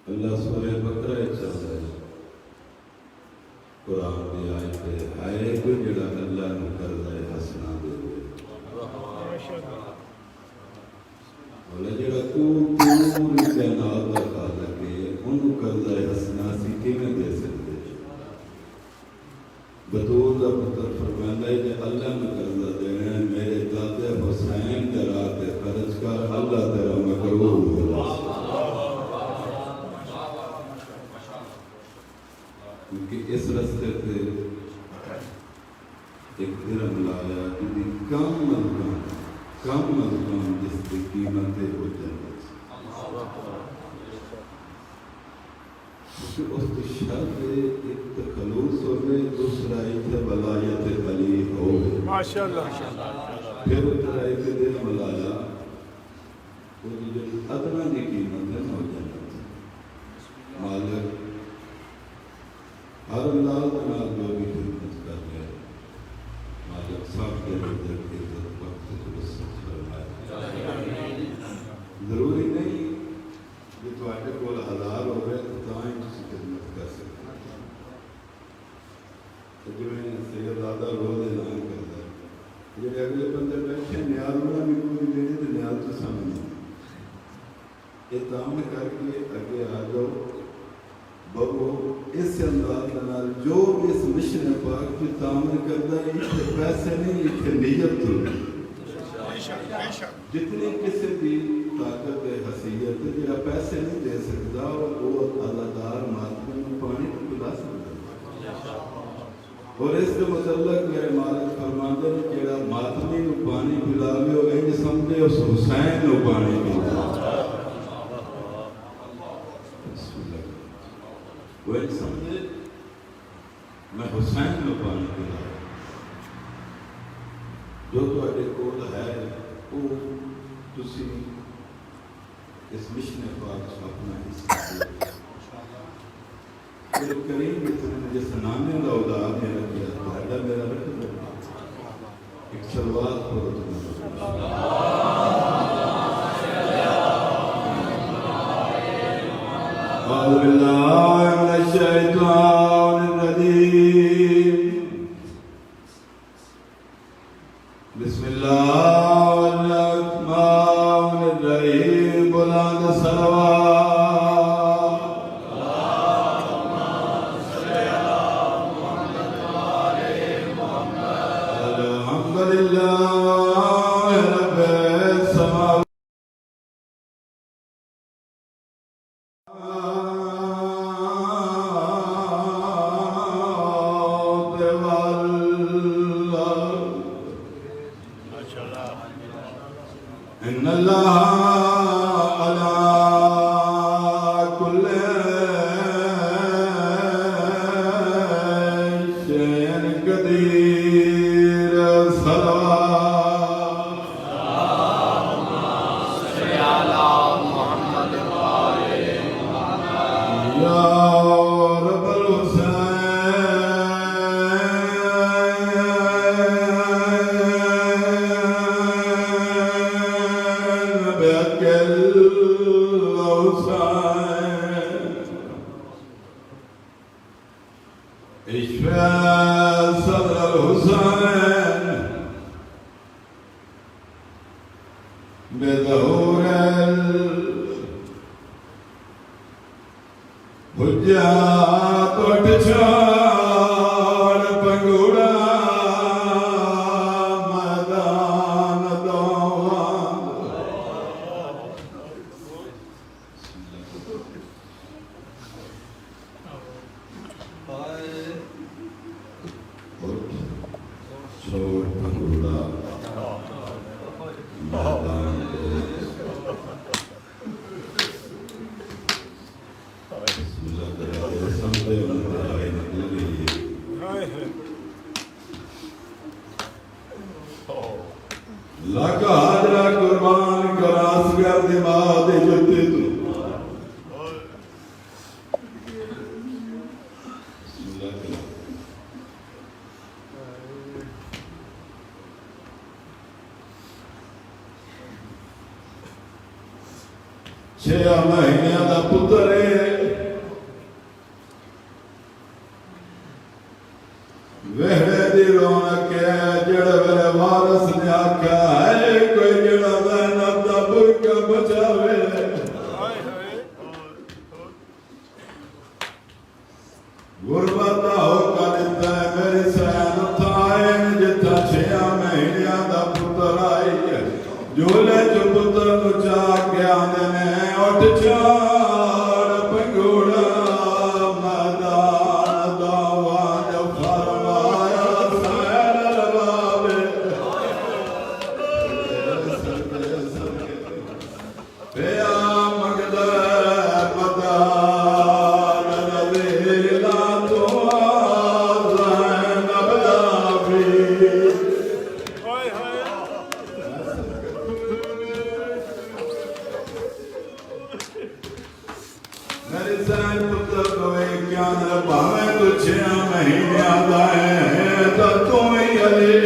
اللہ سورہ بقرہ چلتا ہے قرآن کی آیت ہے کہ جڑا اللہ نے قرضہ حسنہ دے اور جڑا پوری کائنات دا خالق ہے انہوں قرضہ حسنہ سی کیویں دے سکتے بطول دا پتر فرماندا ہے کہ اللہ نے قرضہ دینا ہے میرے دادے حسین دے راہ تے خرچ کر اللہ تیرا مقروض ہو کیونکہ اس رستے پہ ایک درہم لایا کہ کم از کم جس کی قیمت ہے وہ جنت اس کی شرط ایک تخلوص ہوئے دوسرا ایک ولایت علی ہوئے ماشاءاللہ پھر اترائی کے درہم لایا وہ جو ادنا کی قیمت ہے وہ جنت مالک ہر اللہ بنا جو بھی خدمت کر رہے مالک صاحب کے اندر کی عزت وقت درست فرمائے ضروری نہیں کہ تواڈے کول 1000 ہوئے تو تاں ہی تسی خدمت کر سکتے جویں سید دادا روز اعلان کردا ہے جڑے اگلے بندے بیٹھے نیاز والا بھی کوئی نہیں تے نیاز تو سامنے یہ تام کر کے اگے آ جاؤ بابو اس انداز نال جو اس مشن پاک کی تعمیر کرتا ہے یہ پیسے نہیں یہ نیت ہوتی جتنی کسی بھی طاقت حیثیت جڑا پیسے نہیں دے سکتا وہ ادادار ماتمی میں پانی کو پلا سکتا اور اس کے متعلق میرے مالک فرماندے نے جڑا ماتمی کو پانی پلاوے وہ انج سمجھے اس حسین کو پانی پلاوے وہ ایک سمجھے میں حسین کو پانی پلا جو تواڈے کول ہے وہ تسی اس مشن پاک اپنا حصہ دو پھر کریم اتنے جس نامے کا اولاد ہے رکھیا تواڈا میرا رکھ دو ایک صلوات پڑھو اعوذ باللہ من الشیطان الرجیم بسم اللہ الرحمن الرحیم بلند صلوات اللہم صلی علی محمد وآل محمد الحمدللہ رب السماوات ان اللہ علی کل شیء قدیر صلوات اللہم صل علی محمد وآل محمد یا رب الحسین صدر الحسین بظہور الحجات اٹھ چھاڑ پنگوڑا میدان دوان چھوڑ پنگوڑا میدان لکا حاضرہ قربان کراس گرد ماد جتے تو چھے مہینے دا پتر ہے غربت دا ہوکا دیتا ہے میری سین اتھائے جتا 6 مہینیاں دا پتر آئی ہے جھولے جو پتر نچا کے آنے نے اٹھ چاڑ پنگوڑا میدان دعوان جو فرمایا سین البابے پیا مقدر مدار نویلا تو آزین ابدابی میری سین پتر کوئی کیا نہ بھامیں تو 6 مہینے آدھائے ہیں تو تمہیں علی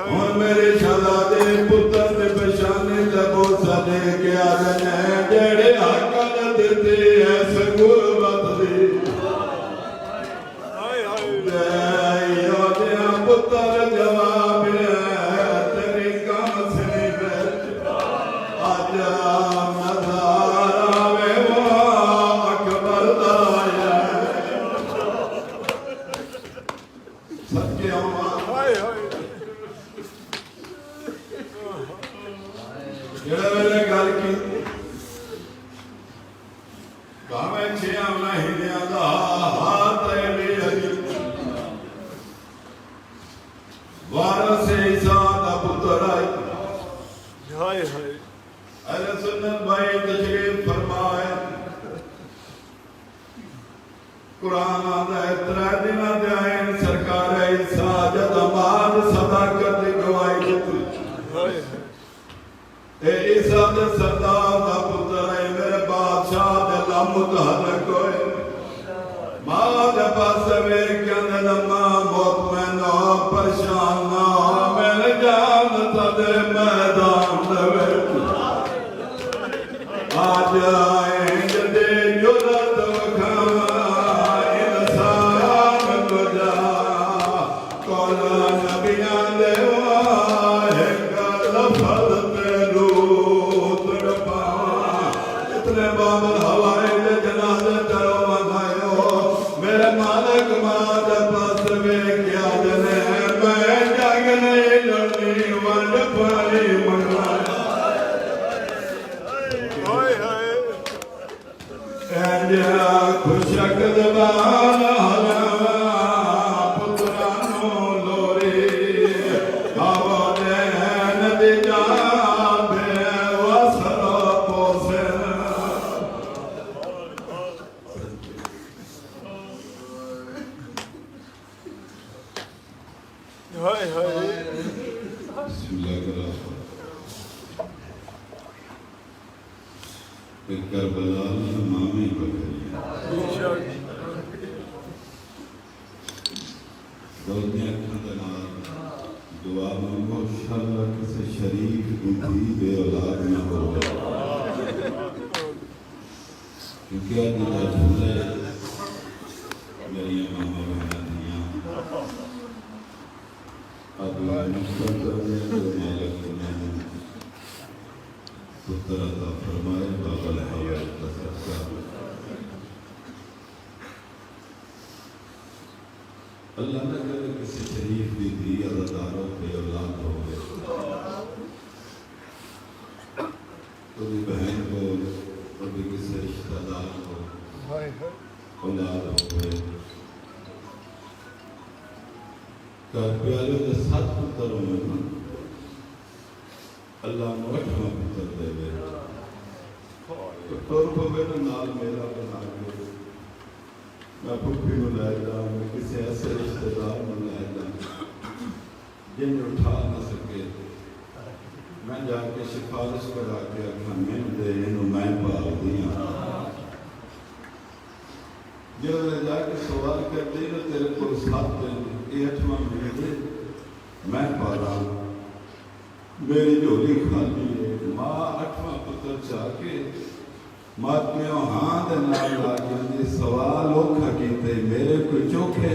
اور میرے شہزادے پتر نے پشانے لبو سدے کے آدھنے جڑے حقل دیتے ہیں سگوبت دی دیو دیا پتر جواب ہے تیری کام سے نہیں بیٹھ آجا مزارہ میں وہ اکبر دایا سب کے ہمارے جڑے میں نے گل کی کامیں 6 مہینیاں دا ہاتھ ایلی عجیب وارث عیسیٰ دا پتر آئی اہل سنت بھائی تشریف فرمائے قرآن آدھا ہے 3 دن دے آئین سرکار عیسیٰ جد آماد صداقت دی گواہی دیتی اے عیسیٰ دے سردار دا پتر ہے میرے بادشاہ دے لامت حلق ہوئے ماں دے پاس ویر کے اندر ماں مطمئن ہو پریشان نہ ہو میرے جانتا دے میدان دے ویر آج آئیں جدے جرد وکھاما انسان کو جا کولا نبیان دے واہ کا لفظ بابل ہوائے دے جنازے ترو مدھائیو میرے مالک ماں دے پاس میں کیا جنے میں جاگ نہیں لڑنی ونڈ پانی منگایا اینجا خوشک دبان حلوہ پترانو لوری آوا دین دی جابے وصل پوسن بسم اللہ الرحمن الرحیم کربلا مامی بکری دولتیں اکھاں دنال دعا مانگو انشاءاللہ کسی شریف دیتی بے اولاد نہ ہو کیونکہ آدھا جھولے میری ماما بہنا دیا اب مقصد کرنے تو مالک نے پتر عطا فرمائے بابل حوال کا صدقہ اللہ نے کہا کسی شریف بھی دی عزداروں پہ اولاد ہو گئے کبھی بہن کو کبھی کسی رشتہ دار کو اولاد ہو گئے کار پیالے دے 7 پتر ہوئے اللہ موٹھا پتر دے گئے تو پہ میرے نال میرا بنا گئے میں پھپی میں لائے جا میں کسی ایسے رشتہ دار میں لائے جا جن اٹھا نہ سکے میں جا کے سفارش کرا کے اکھا میں دے انہوں میں پاؤ دیا جب میں جا کے سوال کرتے ہیں تیرے کو 7 دن 8واں مہینے میں پا رہا ہوں میری جھولی خالی ہے ماں 8واں پتر چاہ کے ماں کیوں ہاں دے نال لاگی سوال اوکھا کیتے میرے کوئی چوکھے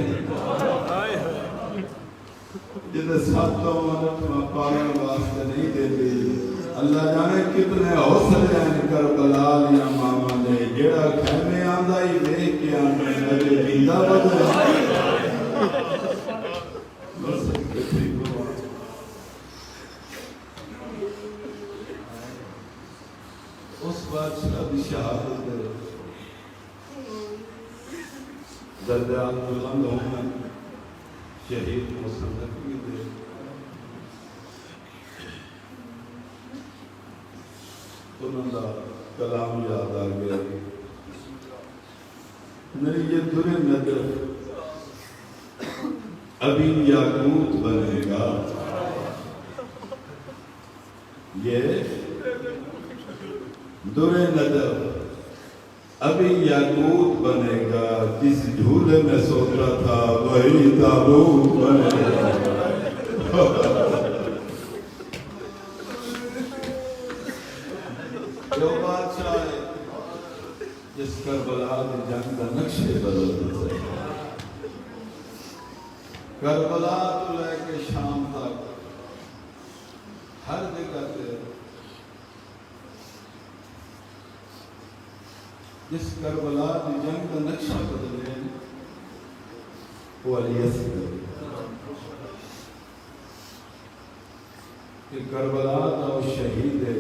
جدے 7واں 8واں پانے واسطے نہیں دے دی اللہ جانے کتنے حوصلے ہیں کربلا یا ماما نے جڑا خیمے آندا ہی دیکھ کے آنے زندہ بدلا اس بادشاہ کی شہادت درجات بلند ہونا شہید مسلط بھی دے انہوں کا کلام یاد آ گیا میری یہ در نظر ابھی یاقوت بنے گا یہ در نظر ابھی یاقوت بنے گا جس جھولے میں سوتا تھا وہی تابوت بنے گا جو بادشاہ ہے جس کربلا کی جنگ کا نقشے بدل دیتا ہے کربلا تو لے کے شام تک ہر جگہ سے جس کربلا کی جنگ کا نقشہ بدلے وہ علی اصغر کہ کربلا کا وہ شہید ہے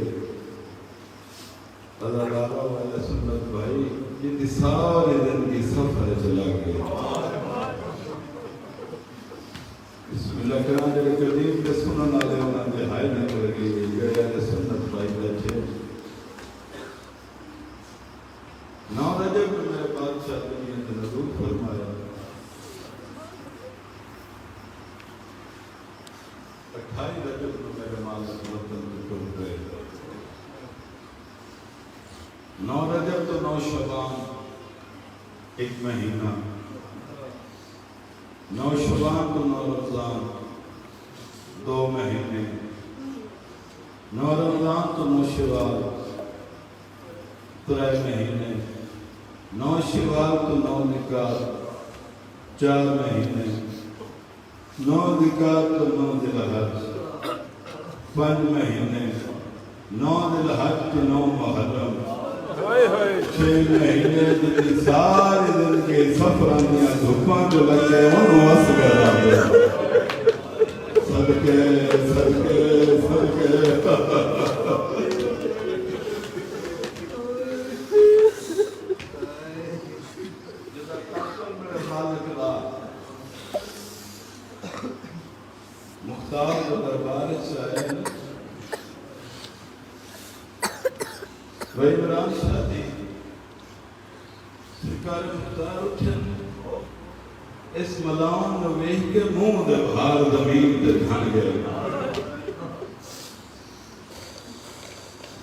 اللہ تعالیٰ علیہ سنت بھائی یہ سارے دن کی سفر چلا گیا بسم اللہ کرام جب قدیم کے سنن آلے ہونا دہائی نہیں لگی یہ علیہ سنت بھائی بیٹھے نو رجب میں میرے بادشاہ نے نزول فرمایا 28 رجب میں میرے مالک وطن کو گئے 9 رجب تو 9 شعبان ایک مہینہ 9 شعبان تو 9 رمضان 2 مہینے 9 رمضان تو 9 شوال 3 مہینے 9 شوال تو 9 نکال 4 مہینے 9 نکال تو 9 ذی الحج 5 مہینے 9 ذی الحج تو 9 محرم 6 مہینے جتنی سارے دن کے سفران دیا دھوپاں جو لگے انہوں اصغر آگے صدقے صدقے صدقے مختار جو دربار چاہے وہی عمران شاہ دی سرکار مختار اٹھن اس ملان نے ویہ کے منہ دے بھار زمین دے دھن گئے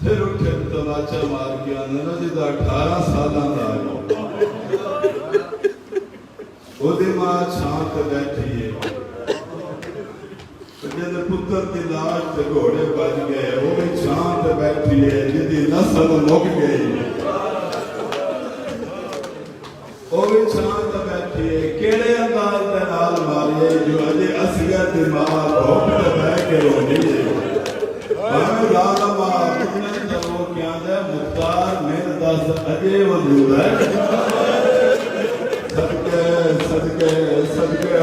پھر اٹھن تماچا مار کیا ننجی دا 18 سالان دا آئے او دی ماں چھانت بیٹھی ہے جن پتر کی لاش تے گھوڑے بج گئے وہ بھی چھانت بیٹھی ہے جدی نسل مک گئی وہ بھی چھانت بیٹھی ہے کیڑے انداز دے نال ماریے جو اجے اصغر دی ماں بھوک تے بہ کے رونی ہے ہمیں ظالم کتنے جب وہ کیا دے مختار میرے دس اجے وجود ہے صدقے صدقے صدقے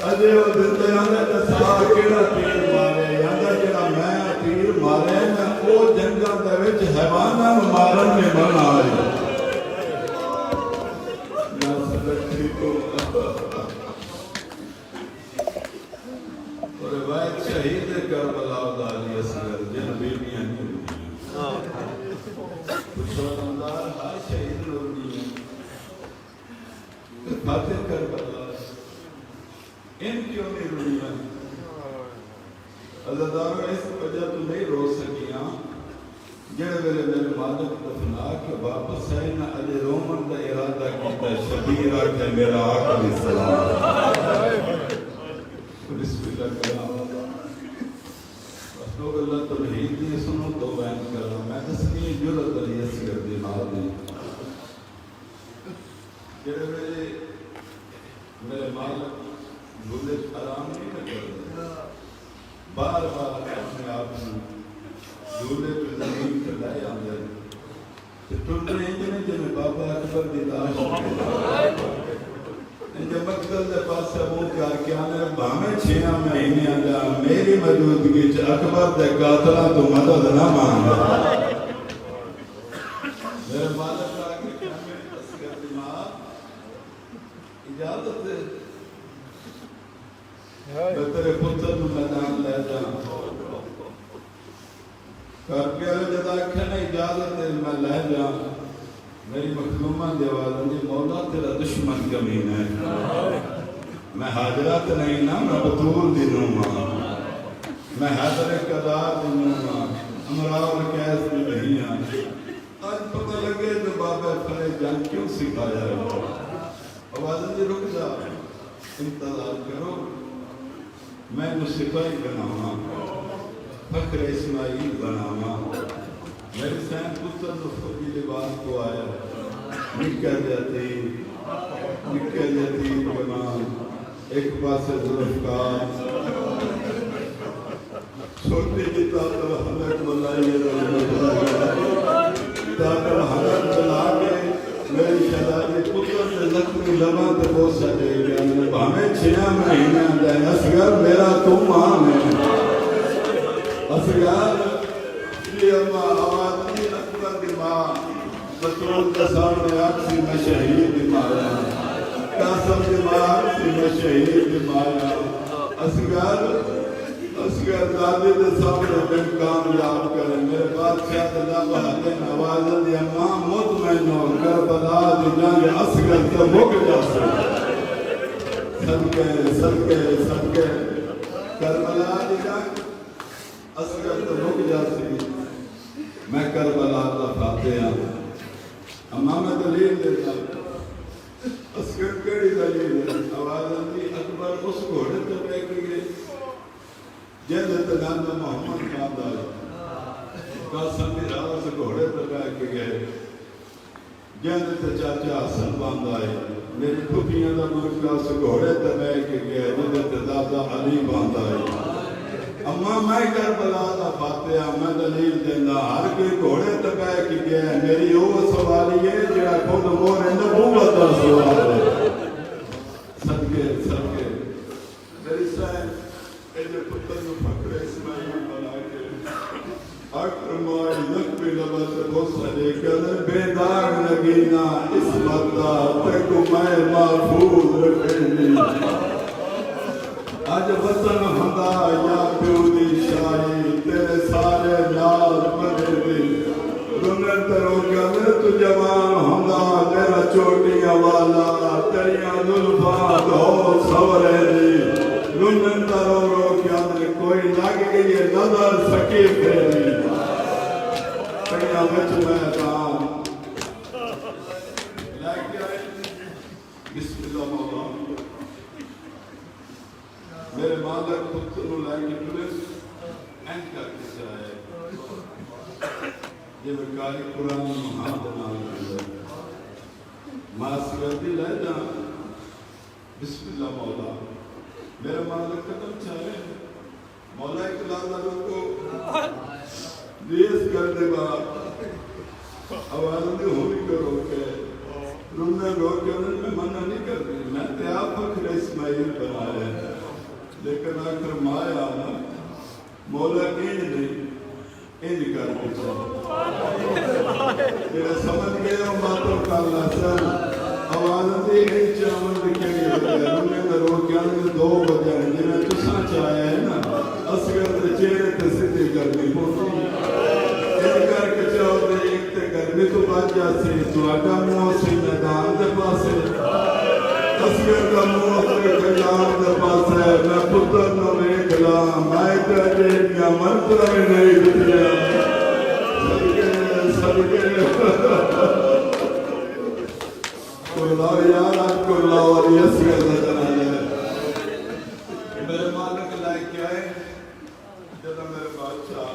اجے وہ دلتے آنے دسا کیڑا تیر مارے یاندہ جنا میں تیر مارے میں او جنگل دے وچ حیوانہ مارن میں من آئی میں سلکتی کو اور روایت شہید کربلا دا علی اصغر جن بیٹیاں نہیں ہوتی پچھوڑ اندار ہر شہید ہوتی ہیں فاتح کربلا ان کیوں نہیں روئی ہیں اللہ تعالیٰ اس وجہ تو نہیں رو سکیاں جڑے میرے مالک دفنا کے واپس آئے نہ اجے رومن دا ارادہ کیتا شبیر آکے میرا آقا علیہ السلام بسم اللہ کلام بس لوگ اللہ توحید نہیں سنو تو بیان کرنا میں تسمی جرت علی اصغر دی نال دی جڑے میرے مالک جھولے آرام نہیں کرتے بار بار اپنے آپ میں جھولے پہ زمین پہ لائے آنے ٹوٹنے جن بابا اکبر دی لاش جب مقتل دے پاس منہ کر کے آنے بھامے 6 مہینے دا میری موجودگی چ اکبر دے قاتلاں تو مدد نہ مانگا میرے مالک آ کے کہنے اصغر دی ماں اجازت ہے میں تیرے پتر نو میدان لے جاؤں کر کے جدا کہنے اجازت ہے میں لے جاؤں میری مخدومہ دیوالوں دی مولا تیرا دشمن کمین ہے میں حاجرات نہیں نا میں بطول دی نوما میں حیدر قدار دی نوما امراؤ کیس دی نہیں آج پتہ لگے جو بابا فلے جان کیوں سکھایا ہے آوازن جی رک جا انتظار کرو میں نے سپاہی بناؤں فخر اسماعیل بناؤں میری سین پتر نفقی لباس کو آیا نکل جاتی جمال ایک پاس ذوالفقار چھوٹی کی تاثر حلق ملائی تاثر حلق چلا کے میری شہزادی پتر سے زخمی لباں تے بوسہ دے گیا ہمیں 6 مہینے دے اصغر میرا تم ماں ہے اصغر یہ اماں آواز نہیں اکبر دی ماں بطول کے سامنے آکسی میں شہید دی مایا قاسم دی ماں آکسی میں شہید دی مایا اصغر دادی دے سامنے بن کامیاب کرے میرے بادشاہ دلہ بہتے نوازن دی اماں مطمئن ہو کربلا دی جانگ اصغر سے مک جا صدقے کربلا دی جانگ اصغر سے مک جا میں کربلا دا فاتحہ اماں میں دلیل دیتا اصغر کیڑی دلیل ہے آوازن دی اکبر اس گھوڑے تے بیٹھ گئے جیسے تنانا محمد خان دائی قاسم بھی راہ سے گھوڑے پر بیٹھ کے گئے جیسے چاچا حسن باندھ آئے میری پھوپیاں دا مرکہ سے گھوڑے پر بیٹھ کے گئے جیسے دادا علی باندھ آئے اماں میں کربلا دا فاتحہ میں دلیل دینا ہر کوئی گھوڑے پر بیٹھ کے گئے میری وہ سوالی ہے جہاں خود مور نبوت دا سوال ہے صدقے میری سائن ایجے پتر نو فکر اسماعیل بنا کے اکرمائی لکبی لبت بوسہ دے کر بیدار لگینا اسمت دا تکو میں محفوظ رکھنی آج وطن ہندا یا پیودی شاہی تیرے سارے نال مدر دی رنر ترو کر تو جوان ہندا تیرا چوٹیاں والا تیریاں ظلفاں دو سورے دی رنن ترو رو کیا نے کوئی لگ گئی ہے نظر سکی پھیری کیا بچ میدان لے کے آئے بسم اللہ مولا میرے مالک پتر نو لے کے پولیس این کر کے چاہے یہ وکاری قرآن محمد نال ماسکر دی لے جا بسم اللہ مولا میرا مالک قدم چاہے مولا اقلال اللہ کو دیس کر دے بعد آوازن دی ہوئی کرو کے رونے رو کے انہوں میں منع نہیں کر دی میں تے آپ فخر اسماعیل بنا رہے لیکن آخر مایا نا مولا انج نہیں انج کر کے چاہے تیرے سمجھ گئے ہوں باتوں کا اللہ سر آوازن دی نہیں چاہوں دکھے گئے رونے رو کے انہوں 2 بجے جنہیں تساں چاہے ہیں نا اصغر تے چہرے تے سدھی کرنی ہوتی ایک کر کے چاہو دے ایک تے گرمی تو بچ جاسی تو آٹا منہ سی میدان دے پاسے اصغر کا منہ تے کجان دے پاسے میں پتر نو ویکھ لا میں تے جیڑیاں منتر میں نہیں دتیاں صدقے اللہ یار کو اللہ اور اصغر نظر آئے میرے مالک لائے کے آئے جب میرے بادشاہ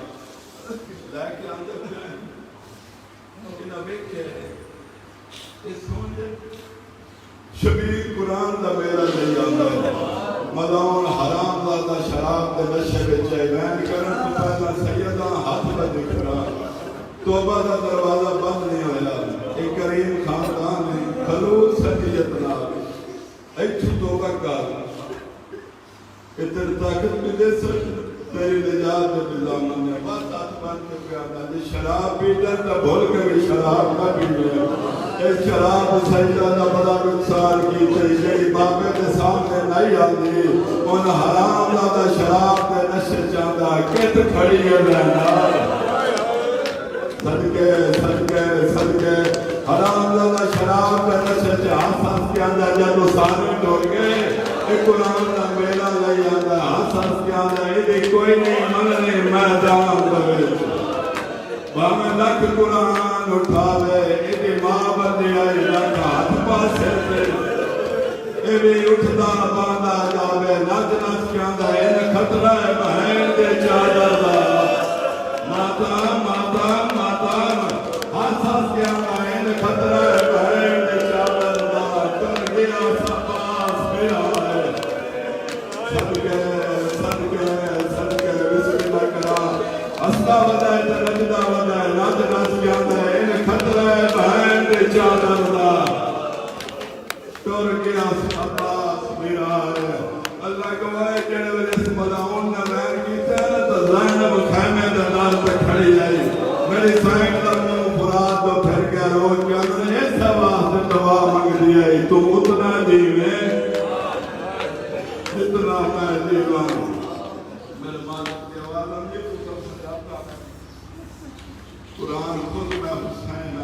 لائے کے اندر جائیں انہاں بیکھے اس سمجھے شبیر قرآن دا میرا نہیں آتا ہے ملعون حرام زادہ شراب دے نشے بچے بین کرن تو پہلا سیدہ ہاتھ میں دکھ رہا توبہ کا دروازہ بند نہیں ہویا. ایک کریم خاندان نے خلوص سنیت نال ایتھوں توبہ کر ادھر طاقت بھی دے سکتے تیری نجات میں بزامن نے بس ہاتھ بند کے پیادا جی شراب پیتا تو بھول کے بھی شراب نہ پینے. اے شراب سجدہ دا بڑا نقصان کی جیڑی بابے کے سامنے نہیں آتی ان حرام دا شراب کے نشے چاہتا کت کھڑی ہے لینا صدقے صدقے صدقے حرام دا شراب کے نشے چاہتا کے اندر جب سارے ٹوٹ گئے ایک قرآن کا میلہ لئی آتا حسن کے اندر ایدی کوئی نہیں مننے میدان کرے باہمیں لکھ قرآن اٹھا لے ایدی ماں بندی آئی لکھ ہاتھ پاسے سے ایوی اٹھدا باندھا جاوے نچ نچ کے اندر این خطرہ ہے بہن دے چادر دا ماتا ماتا ماتا حسن کے اندر این خطرہ ہے بہن دے چادر دا کر گیا سپاس میرا صدقے صدقے صدقے بسم اللہ کرا استا ودائے ترجدہ ودائے ناچ ناچ کے آدھے ان خطرہ بہن دے چادر دا ٹور گیا عباس میرا ہے. اللہ گواہ جڑے وجہ سے ملاؤن نہ ویر کیتے ہیں تو زینب خیمے دے نال پہ کھڑی جائی میری سائن دا منہ فراد دو پھر کے روز کے اندر ایسا واسطے دعا مانگ دیا تو اتنا دیوے اتنا میں دیوان میرے مالک کے عوالم یہ تو سب سے جاتا ہے قرآن خود میں حسین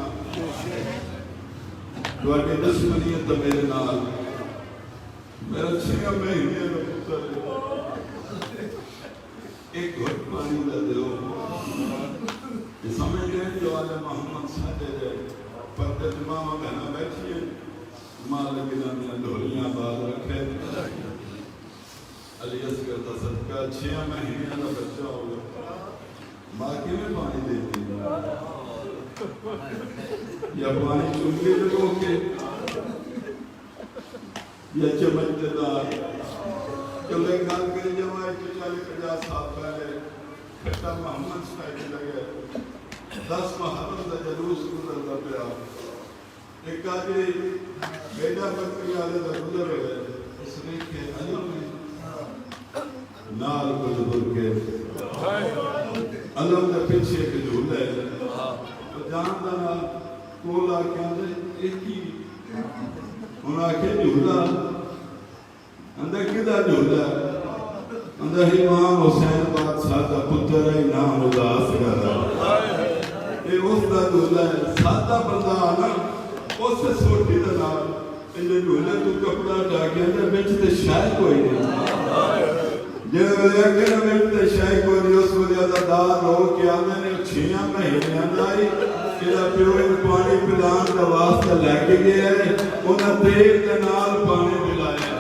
دوڑے دشمنیت میرے نال میرا 6 مہینے میں پتر ایک گھٹ پانی دا دیو یہ سمجھ گئے جو آلے محمد ساجے جائے پردے جماعہ بہنا بیٹھی ہے مالک نے دھولیاں باز رکھے علی اصغر دا صدقہ 6 مہینے کا بچہ ہوگا باقی میں پانی دیتی یا پانی چنگی لگو کے یا چمچتے دار چلے گھر کے جماعی 40-50 سال پہلے کھٹا محمد شاہد لگے 10 محرم دا جلوس گزر دا پیا ایک آجی بیٹا بکری آلے دا گزر ہوئے اس نے کہ علم نال کو جبر کے علم دے پیچھے کے جھولے تو جانتا نا کولا کے اندر ایک ہی انہاں کے جھولا اندر کدھا جھولا اندر امام حسین بادشاہ دا پتر ہے نام اداس گرا یہ اس دا جھولا ہے سادہ بندہ آنا اس سے سوٹی دا نام انہیں جھولے تو کپڑا ڈاکے اندر بیچتے شاید کوئی نہیں جنہوں نے اگر میں تے شاہی کو نہیں اس وجہ دا دار ہو کہ آنے نے 6 مہینے اندائی کہ پیوئے پانی پلان کا واسطہ لے کے گیا ہے انہیں تیل کے نال پانی پلایا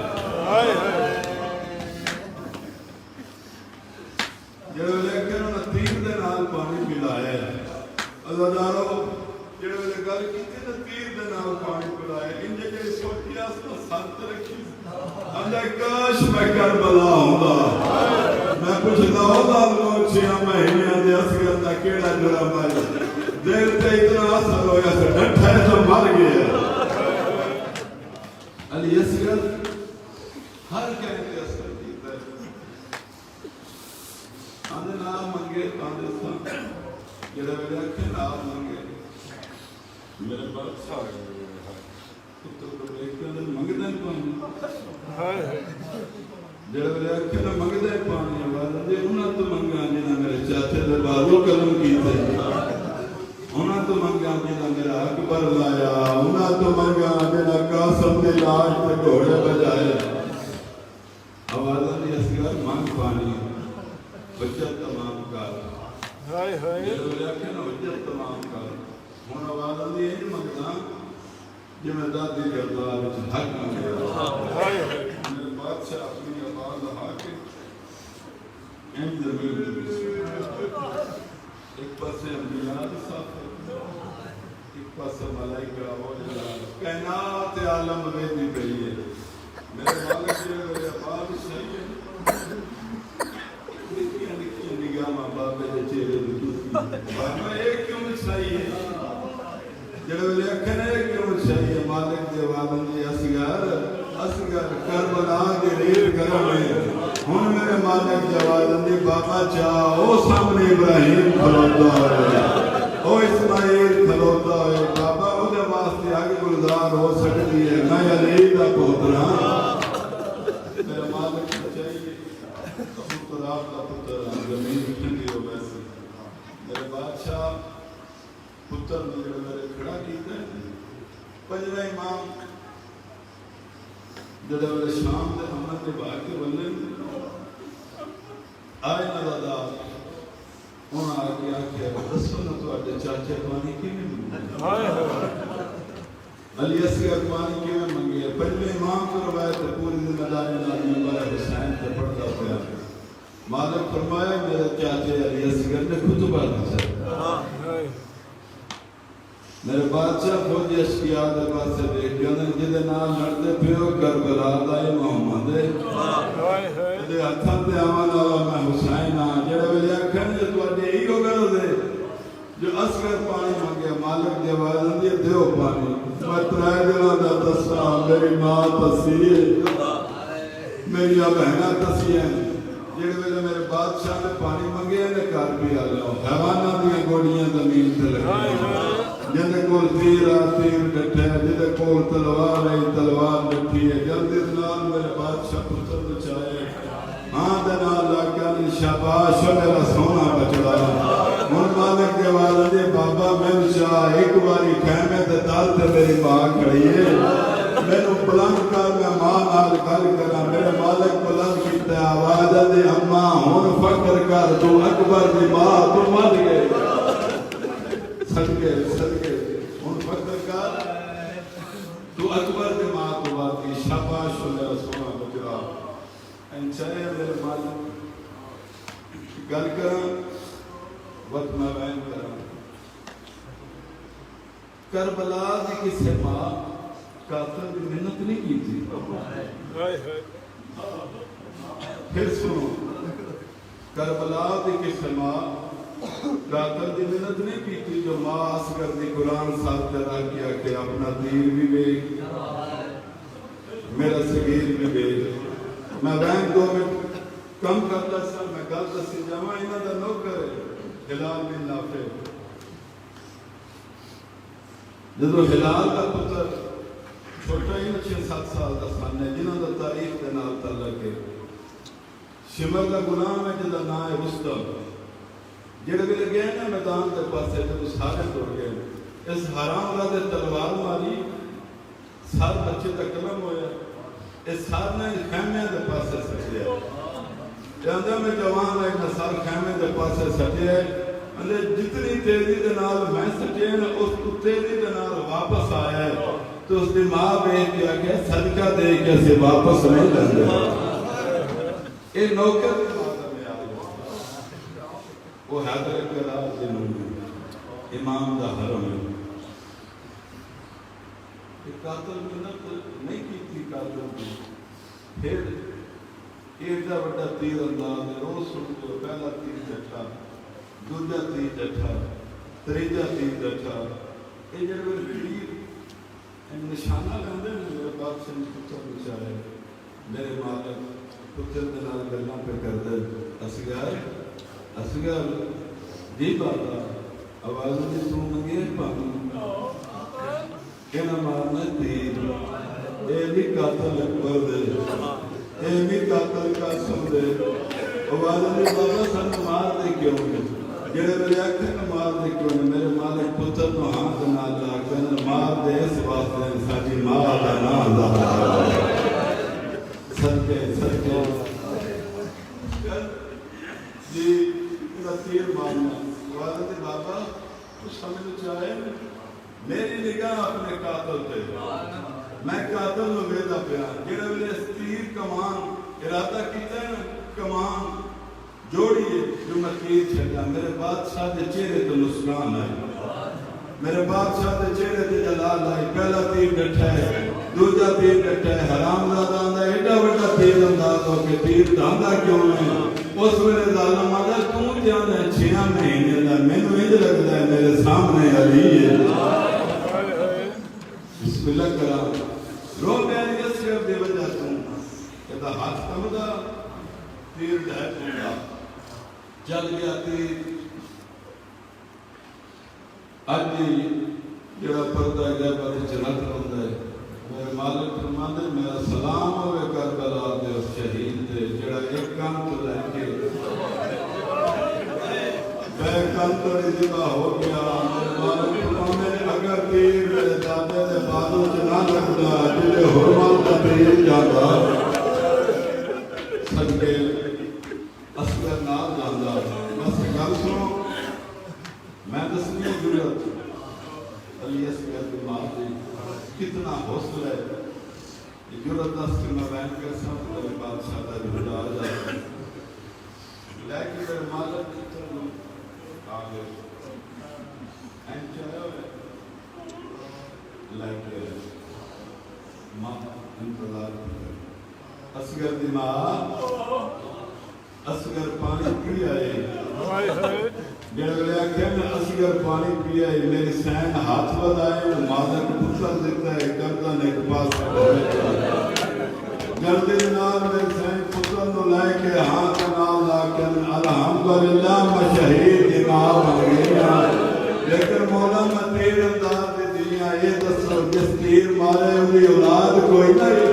جنہوں نے اگر انہیں تیل کے نال پانی پلایا ہے اللہ دارو جنہوں نے گل کی تھی نا تیل کے نال پانی پلایا انجھے جنہی سوٹی آستا ساتھ رکھی اللہ کاش میں کربلا ہوں گا میں پوچھتا ہوں گا 6 مہینے دے اصغر دا کیڑا جڑا مر دیر تے اتنا اثر ہویا سے ڈٹھا ہے تو مر گیا علی اصغر ہر کہتے اثر کیتا ہے آنے نام منگے آنے سان جڑا میرے اکھے نام منگے میرے بات سارے تو ایک اندر منگدن پانی جڑے میرے اکھے نہ منگدے پانی آواز دے انہاں تو منگا جنہاں میرے چاچے دے بازو قلم کیتے انہاں تو منگا جنہاں میرا اکبر لایا انہاں تو منگا جنہاں قاسم دے لاج تے گھوڑے بجائے آواز دی اصغر مانگ پانی بچت تمام کر جڑے میرے اکھے نہ بچت تمام کر ہن آواز دی یہ منگنا جی میں دادی کے اللہ وچ حق منگے میرے بادشاہ اپنی آواز لہا کے اندر میں ایک پاسے انبیاء صاحب ایک پاسے ملائکہ اور کائنات عالم ویدی پہی ہے میرے والد کے میرے آواز صحیح ہے نکیاں نگاہ ماں باپ دے چہرے دکھی میں ایک کیوں چاہیے جڑے ویلے اکھنے کیوں چاہیے مالک دے وعدن دی اصغر کربلا دے ریل کرنے ہن میرے مالک جوادن دی بابا چاہ او سامنے ابراہیم کھلوتا ہے او اسماعیل کھلوتا ہے بابا او دے واسطے آگے گلزار ہو سکتی ہے میں علی دا پوترا میرے مالک چاہیے پتر آپ کا پتر زمین ٹھنڈی ہو ویسے میرے بادشاہ پتر میرے کھڑا کیتا ہے پنجرہ امام جدہ میرے شام دے ہمیں دے باقی بلے آئے نظادہ انہاں آگے آکے دسو نہ تو آجے چاچے پانی کی میں منگے علی اصغر پانی کی میں منگے پنجرہ امام کو روایت پوری ذمہ داری نامی بارہ حسین سے پڑھتا پیا مالک فرمایا میرے چاچے علی اصغر نے خطبہ دیا میرے بادشاہ فوجی اشکیاء دے پاس سے دیکھ گیا جدے نال لڑتے پیو کربلا دا محمد دے ہتھاں تے آون والا میں حسین ہاں جڑے ویلے اکھن جو تواڈے ایگو کرو دے جو اصغر پانی منگے مالک دی آواز آندی ہے دیو پانی میں ترائے دلاں دا دساں میری ماں تسی میری بہناں تسی ہیں جڑے ویلے میرے بادشاہ نے پانی منگے نے کر بھی آ لو حیواناں دی گوڑیاں زمین تے لگی جدے کول تیر ڈٹھے جدے کول تلوار ہے تلوار ڈٹھی ہے جلدی نال میرے بادشاہ پتر بچائے ہاں دے نال لاکھاں دی شاباش میرا سونا بچڑایا ہن مالک دے والدے بابا میں چاہ ایک باری خیمے تے دل تے میری ماں کھڑی ہے مینوں بلند کر میں ماں نال گل کراں میرے مالک بلند کیتا آواز دے اماں ہن فکر کر تو اکبر دی ماں تو مر گئے صدقے ان فکر کر تو اکبر کے ماں کو باقی شاباش ہو میرا سونا بچڑا ان چاہے میرے مالک گل کراں وقت میں بیان کراں کربلا دی کسے ماں قاتل کی محنت نہیں کی تھی پھر سنو کربلا دی کسے ماں قاتل دی محنت نہیں کی تھی جو ماں اصغر دی قرآن ساتھ تیرا کیا کہ اپنا تیر بھی بیگ میرا صغیر بھی بیگ میں بین 2 منٹ کم کرتا سا میں گل دسی جاواں انہاں دا نوکر ہے ہلال بن نافع جدو ہلال دا پتر چھوٹا ہی 6-7 سال دا سن ہے جنہاں دا تاریخ دے نال تعلق ہے شمر دا غلام ہے جدا نام ہے رستم جڑے ویلے گئے نا میدان دے پاسے جب سارے توڑ گئے اس حرام والا دے تلوار ماری سار بچے دا قلم ہویا اس سار نے خیمے دے پاسے سٹیا جاندہ میں جوان ہے کہ سار خیمے دے پاسے سٹیا ہے جتنی تیزی دے نال میں سٹیا ہے اس تیزی دے نال واپس آیا ہے تو اس دی ماں بیٹھ کے آگیا صدقہ دے کے اسے واپس نہیں لگ گیا اے نوکر وہ حیدر کرار جنہوں امام دا حرم ہے ایک قاتل منت نہیں کی تھی قاتل کی پھر ایک دا بڑا تیر انداز ہے روز سن کو پہلا تیر جٹھا دوجہ تیر جٹھا تریجہ تیر جٹھا یہ جب تیر نشانہ لندے میرے باپ سے پتر بچائے میرے مالک پتر دنال گلنا پہ کر دے اصغر جی بابا آواز میں تو منگے پانی کہنا مارنا تیر اے بھی قاتل اکبر دے اے بھی قاتل قاسم دے آواز میں بابا سن مار دے کیوں جڑے میرے آنکھیں میں مار دے کیوں میرے مالک پتر نو ہاتھ نہ لا کر مار دے اس واسطے ساڈی ماں دا نام دا صدقے جی تیر مارنا والد بابا تو سمجھ چاہے میری نگاہ اپنے قاتل تے میں قاتل نو ویدا پیا جڑے ویلے تیر کمان ارادہ کیتا ہے کمان جوڑیے جو میں تیر چھڈا میرے بادشاہ دے چہرے تے مسکان آئی میرے بادشاہ دے چہرے تے جلال آئی پہلا تیر ڈٹھا ہے دوجا تیر ڈٹھا ہے حرام زادہ آندا ایڈا بڑا تیر انداز ہو کہ تیر ڈھاندا کیوں ہے اس ویلے ظالم آگا تو جانا 6 مہینے دا مینوں انج لگدا ہے میرے سامنے علی ہے بسم اللہ کرا رو میں یسر دی وجہ تو کہ ہاتھ کمدا تیر ڈھائے پونگا چل گیا تیر آج جڑا پردہ ہے بڑے چلت ہوتا ہے میرے مالک فرماندے میرا سلام ہوئے کربلا دے اس شہید دے جڑا ایک کام تو لے کے بے کام تو ذبح ہو گیا میرے مالک فرماندے اگر تیر میرے دادے دے بازو چ نہ لگدا جڑے حرمت دا تیر جاندا صدقے اصغر نال جاندا بس گل سنو میں دسنی ضرورت علی اصغر کی ماں دی کتنا حوصلہ ہے یہ جرت دست کے میں بیان کر سکتا ہوں میرے بادشاہ دا جھولا آ جاتا ہے لیکن میرے مالک کی طرح آگے این چاہے ہوئے لیکن ماں انتظار کرے اصغر دی ماں اصغر پانی پی آئے جڑے آکھیا میں اصغر پانی پیا ہے میری سین ہاتھ بدائے مالک پتر دیتا ہے گردن ایک پاس گردن نال میری سین پتر نو لے کے ہاتھ نال لا کے الحمدللہ میں شہید امام بن گیا لیکن مولا میں تیر انداز دے دنیا یہ دسو جس تیر مارے انہی اولاد کوئی نہیں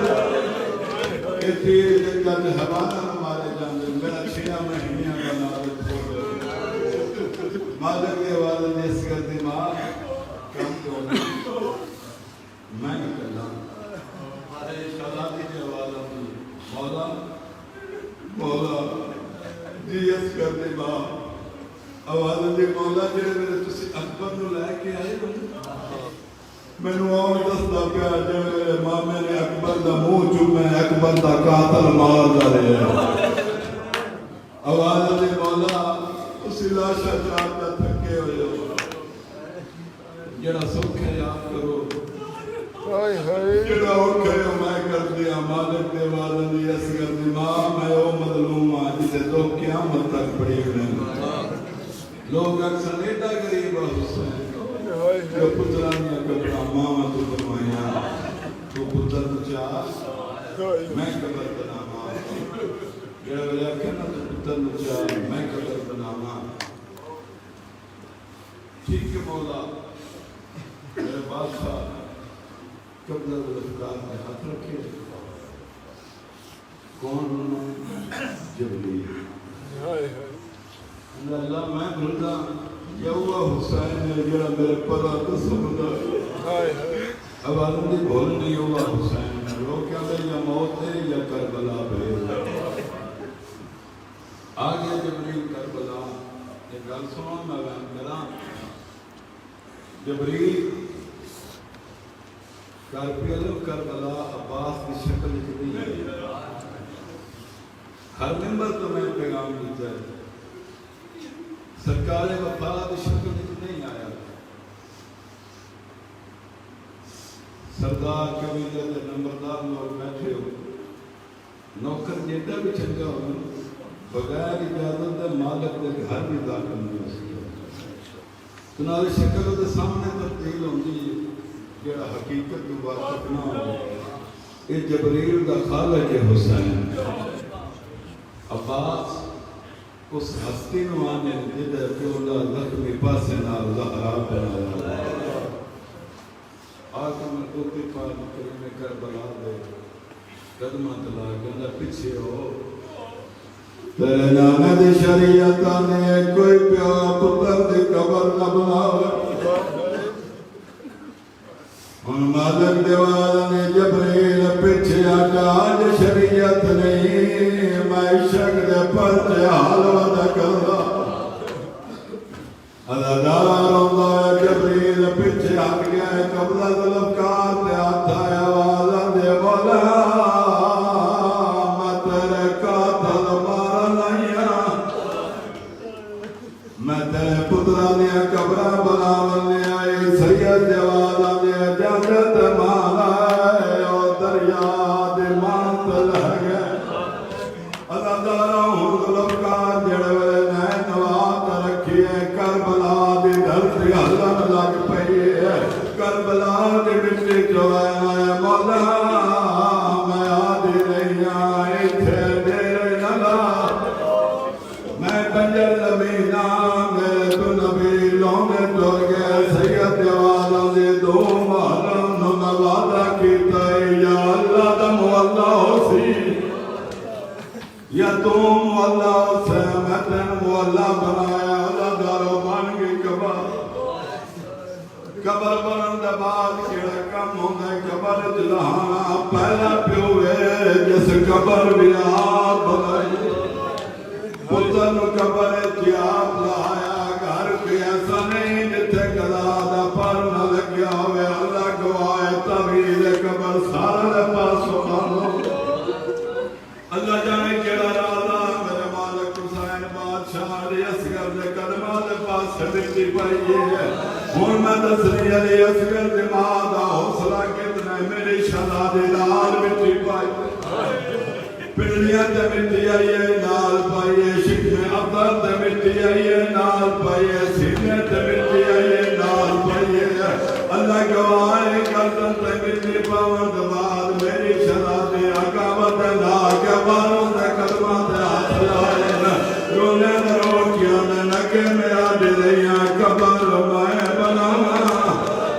یہ تیر دے کر حوالہ مارے جاندے میرا 6 مہینے کا نال مالک کے والد نے اس کر دماغ کم تو میں کہنا ہمارے شہزادی کے والد نے مولا مولا جی اس کر دماغ والد نے مولا جڑے میرے تسی اکبر نو لے کے آئے میں نو اور دستا پیا جڑے میرے مامے نے اکبر دا منہ چومے اکبر دا قاتل مار دا رہے والد نے مولا اسی لاشا چاہتا تھکے ہو جاؤ جڑا سکھے یاد کرو جڑا اوکھے ہو میں کر دیا مالک دے والدی اصغر دی ماں میں او مظلوم آج جسے دو قیامت تک پڑی ہوئے لوگ اکثر ایڈا غریب حسین جو پترانیاں کبرا ماما تو فرمایا تو پتر چاہ میں قبر بناما جڑا ویلے کہنا تو پتر چاہ میں قبر بناما ٹھیک ہے مولا میرے بادشاہ قبضہ ذوالفقار میں ہاتھ رکھے کون ہونا جبریل اللہ میں بھولتا یا ہوا حسین ہے جڑا میرے پرا قسم دا اب آدم دی بھول نہیں ہوا حسین ہے وہ کیا میں یا موت ہے یا کربلا بھیل آگے جبریل کربلا ایک گل سنو میں بیان کراں جبریل کربلا عباس کی شکل نہیں ہے ہر ممبر تو میں پیغام دیتا ہے سرکار وفا کی شکل نہیں آیا سردار قبیلے کے نمبردار لوگ بیٹھے ہو نوکر جیتا بھی چنگا ہو بغیر اجازت دے مالک دے گھر بھی داخل نہیں ہو سکتا تنہاری شکل دے سامنے تبدیل ہوندی ہے جڑا حقیقت کو واقف نہ ہو یہ جبریل دا خالق حسین عباس اس ہستی نو آنے جدہ پیولا لکھمی پاسے نال زہرا بنایا آقا میں کوتی پاک کریم کربلا دے قدمہ تلا گندہ پیچھے ہو تیرے نانے دی شریعت آنے کوئی پیو پتر دی قبر نہ بناوے ان مالک دیوالا نے جبریل پیچھے آجا آج شریعت نہیں میں شک دے پرچے حال ودا کردا عددار اللہ جبریل پیچھے ہٹ گیا ہے قبضہ ذوالفقار تے ہاتھ آیا والا دے بولا میں تیرے قاتل مارا نہیں میں تیرے پترانیاں قبرہ بناونے آئی سید دیوالا نے جنت مانا ہے اور دریا دے مانت لہ گئے عددار اللہ تے ہلن لگ پئی ہے کربلا دے مٹی جو ہے مولا میں آدھی رہی ہاں ایتھے ڈیرے نہ لا میں بنجر زمینہ میں تو نبی لونے ٹر گئے سید جوالوں دے دو محرم نو نوازہ کیتا ہے یا اللہ دا مولا ہو سی یا تم مولا ہو سے میں تین مولا بنایا اللہ دارو بن گئی قبر بنن دے بعد کیڑا کم ہوندا ہے قبر جلانا پہلا پیو ہے جس قبر بھی آپ بنائی پتر نو قبر چیاب لایا گھر بھی ایسا نہیں جتھے گلا دا پر نہ لگیا ہوئے اللہ گوائے طویل قبر سارا دے پاس سبحانو اللہ جانے کیڑا رالا میرے مالک حسین بادشاہ علی اصغر دے قدمہ دے پاس سے مٹی پائی ہے ہون میں دسری علی اصغر دے ماں دا حوصلہ کتنا ہے میری شہزادے لال مٹی پائی پنڈلیاں تے مٹی آئیے نال پائیے شکم افضل تے مٹی آئیے نال پائیے سینے تے مٹی آئیے نال پائیے اللہ گواہ گردن تے مٹی پاون دے بعد میری شہزادے عقابت لا کے باروں تے قدمہ تے ہاتھ لائے رونے دے روٹیاں دے نگے میرا دلیاں قبر میں بناوا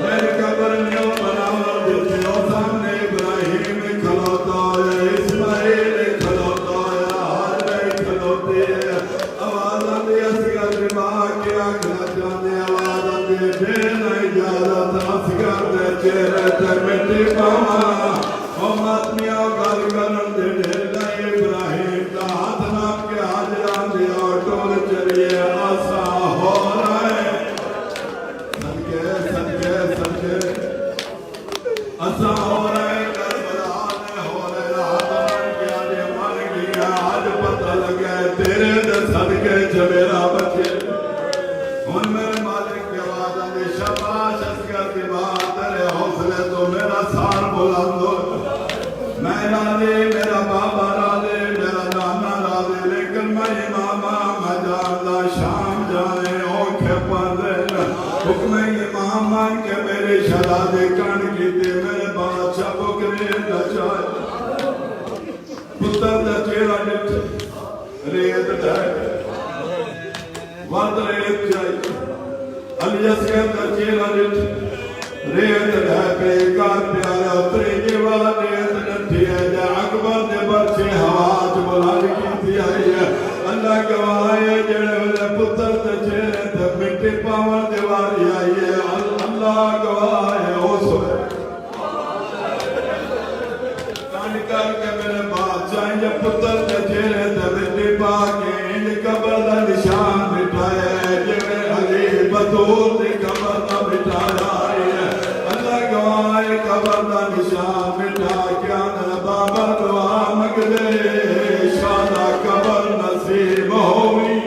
میری قبر نیو بناوا جتے او سامنے ابراہیم کھلوتا ہے اسماعیل کھلوتا ہے حاجر کھلوتے ہے آوازاں دے اصغر دے ماں کے آکھنا چاہتے آوازاں دے دین اجازت اصغر دے چہرے تے مٹی پاواں او ماتمیاں گل کرن دے ڈھیلا ابراہیم دا ہاتھ نام کے حاجراں دے اور ٹول چلیے آسا ہو رہے صدقے آسا ہو رہے کربلا نے ہو رہے رات من کیا دے من گیا آج پتہ لگے تیرے دے صدقے چ میرا بچے ان میرے مالک کے وعدہ دے شاباش اصغر کی بات تیرے حوصلے تو میرا سار بلند ہو میں راضی میرا بابا راضی میرا نانا راضی لیکن میں امامہ میں جاندا شام جانے اوکھے پاندے حکم امام مان کے میرے شہزادے کن کیتے میرے بادشاہ بکرے دا چائے پتر دا چہرہ ڈٹ ریت ڈھائے ورد ریت چاہیے علی اصغر دا چہرہ ڈٹ ریت ڈھائے پہ کار پیارا اتری جیوہ ریت ڈٹھی ہے جا اکبر دے برچے حواج بلال کی تھی آئی ہے اللہ گواہے جڑے والے پتر تے چہرے تے مٹی پاون دیواری آئی ہے اللہ گواہے ہو سوئے کان کر کے میرے بادشاہ جب پتر تے چہرے تے مٹی پا کے انج قبر دا نشان مٹائے جڑے علی بطول دی قبر دا مٹایا آئی ہے اللہ گواہے قبر دا نشان مٹا کے آنا بابا دعا مگدے شادہ قبر نصیب ہوئی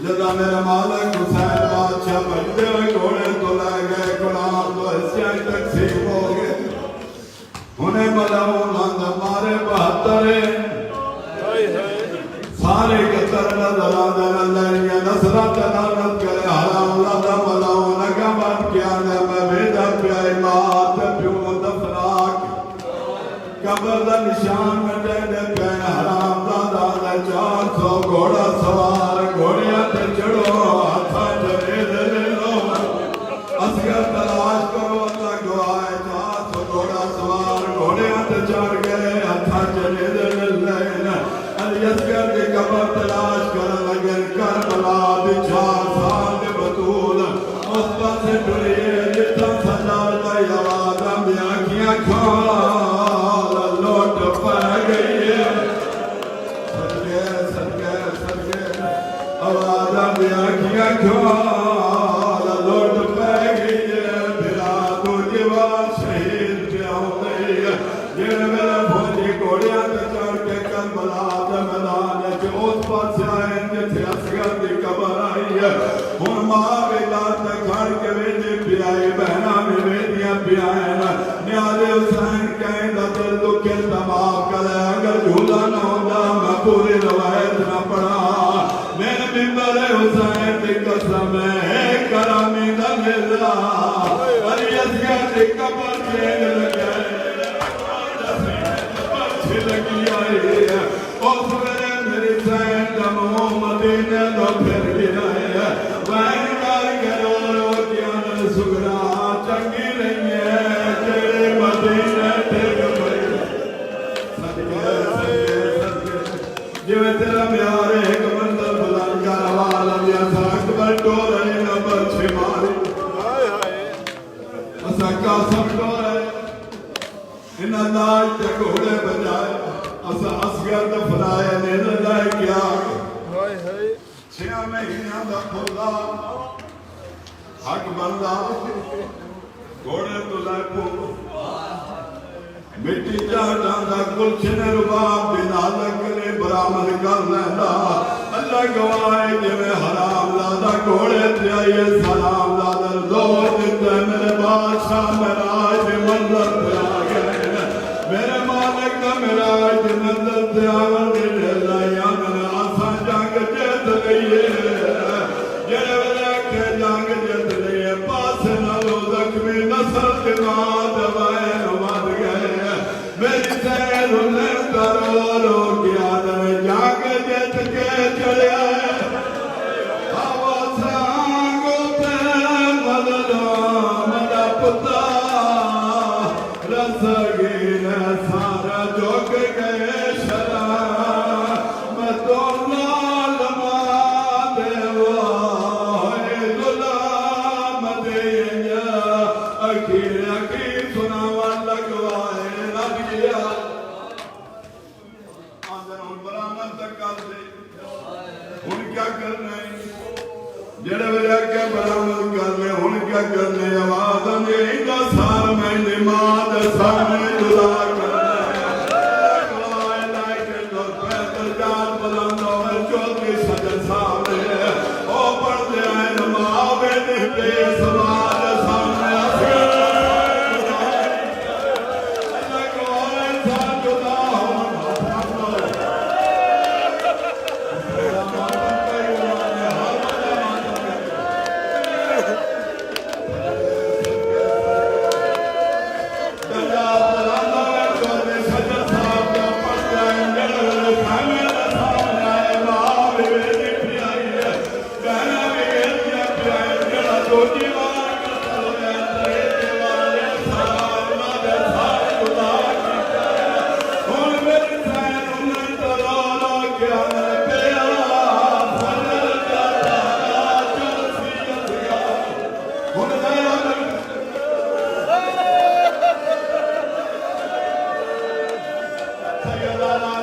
جدا میرا مالک حسین بادشاہ بڑھتے ہوئے گھوڑے تو لے گئے قرآن تو حصیاں تقسیم ہو گئے انہیں ملعون اندر مارے 72 سارے قطر نظر آدھر اللہ یا نصرت نارت کرے حرام اللہ دا ملعون اگا بات کیا نے میں بھیجا پیائی مات پیو دفراک قبر دا نشان میں دے پیائی حرام دا دادا 400 گھوڑا سوار گھوڑیاں تے چڑھو ہاتھا چلے دے لو اصغر تلاش کرو اللہ گوائے 400 گھوڑا سوار گھوڑیاں تے چڑھ گئے ہاتھا چلے دے لینا علی اصغر کی قبر تلاش کر لگن کربلا دی 4 سال دے بطول اس پاسے ٹریے جتا سجار دائی آوازاں دی آنکھیاں کھال لوٹ پہ گئی ہے صدقے ٹکا پر چین لگا پچھے لگی آئی اس ویلے میری سین دموں مدینے تو پھر گیا وین کر کے رو رو کیا نل سگرا چنگی رہی ہے تیرے مدینے ٹک پڑی صدقے جو تیرا میار ایک منظر بلند کا روالا یا ساکت پر ٹورے نمبر چھے ماری اسکا سب ٹورے ان اللہ چکوڑے بجائے اسا اسگر دفرائے نیل لائے کیا چھیا مہینہ دا کھلا حق بندہ گھوڑے تو لائے پو مٹی چاہ جاندہ کلچن رباب بنا لگلے برامد کر لیندہ اللہ گوائے جی میں حرام لادا گھوڑے تیائیے سلام لادا زور جتے میرے بادشاہ میراج منظر پہ آگئے میرے مالک کا میراج منظر پہ آگئے اللہ یامن آسان جانگ جیت لئیے جنہ وجہ کے جانگ جیت لئیے پاس نلو زخمی نصر دماغ دوائے نماد گئے میری سین انہیں کرو رو کیا دن جانگ جیت کے چلے آئے ہوا سانگو پہ مددو مدہ پتا رسگین سارا جوگ گئے شرا مدو لال مادے وائے دلام دینیا اکیر اکیر سناوان لگوائے رب گیا آدھر ان برامت تک کر دے ان کیا کرنے جڑے وجہ کے برامت کرنے ان کیا کرنے آواز انہیں کا سار میں نماد سامنے جدا کرنے لگوائے لائٹے تو پیتر جان بلندوں میں چوتری سجن سامنے او پڑھ دے آئے نمابے نہتے سماج سامنے لگوائے سار جدا ہونا